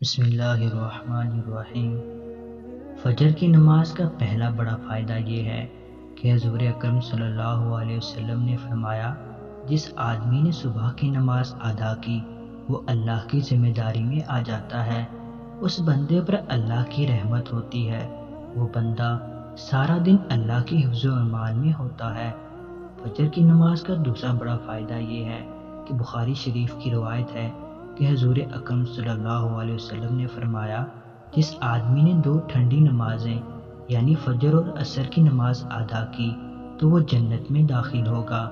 بسم اللہ الرحمن الرحیم۔ فجر کی نماز کا پہلا بڑا فائدہ یہ ہے کہ حضور اکرم صلی اللہ علیہ وسلم نے فرمایا، جس آدمی نے صبح کی نماز ادا کی وہ اللہ کی ذمہ داری میں آ جاتا ہے، اس بندے پر اللہ کی رحمت ہوتی ہے، وہ بندہ سارا دن اللہ کی حفظ و امان میں ہوتا ہے۔ فجر کی نماز کا دوسرا بڑا فائدہ یہ ہے کہ بخاری شریف کی روایت ہے کہ حضور اکرم صلی اللہ علیہ وسلم نے فرمایا، جس آدمی نے دو ٹھنڈی نمازیں یعنی فجر اور عصر کی نماز ادا کی تو وہ جنت میں داخل ہوگا۔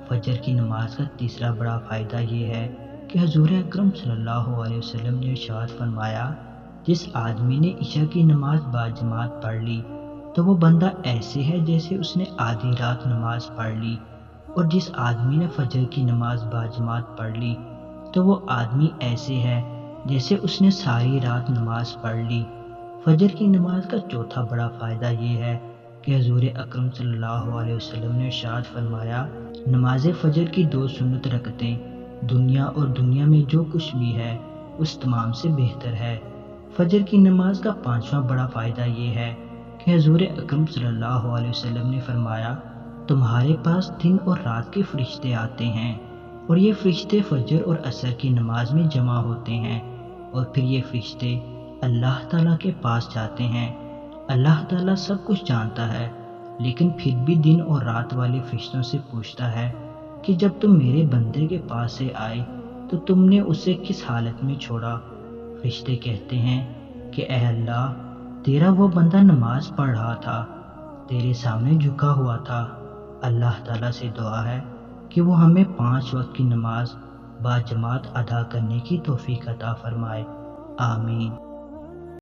فجر کی نماز کا تیسرا بڑا فائدہ یہ ہے کہ حضور اکرم صلی اللہ علیہ وسلم نے ارشاد فرمایا، جس آدمی نے عشاء کی نماز باجماعت پڑھ لی تو وہ بندہ ایسے ہے جیسے اس نے آدھی رات نماز پڑھ لی، اور جس آدمی نے فجر کی نماز باجماعت پڑھ لی تو وہ آدمی ایسے ہے جیسے اس نے ساری رات نماز پڑھ لی۔ فجر کی نماز کا چوتھا بڑا فائدہ یہ ہے کہ حضور اکرم صلی اللہ علیہ وسلم نے ارشاد فرمایا، نماز فجر کی دو سنت رکعتیں دنیا اور دنیا میں جو کچھ بھی ہے اس تمام سے بہتر ہے۔ فجر کی نماز کا پانچواں بڑا فائدہ یہ ہے کہ حضور اکرم صلی اللہ علیہ وسلم نے فرمایا، تمہارے پاس دن اور رات کے فرشتے آتے ہیں اور یہ فرشتے فجر اور عصر کی نماز میں جمع ہوتے ہیں، اور پھر یہ فرشتے اللہ تعالیٰ کے پاس جاتے ہیں۔ اللہ تعالیٰ سب کچھ جانتا ہے، لیکن پھر بھی دن اور رات والے فرشتوں سے پوچھتا ہے کہ جب تم میرے بندے کے پاس سے آئے تو تم نے اسے کس حالت میں چھوڑا؟ فرشتے کہتے ہیں کہ اے اللہ، تیرا وہ بندہ نماز پڑھ رہا تھا، تیرے سامنے جھکا ہوا تھا۔ اللہ تعالیٰ سے دعا ہے کہ وہ ہمیں 5 وقت کی نماز باجماعت ادا کرنے کی توفیق عطا فرمائے، آمین۔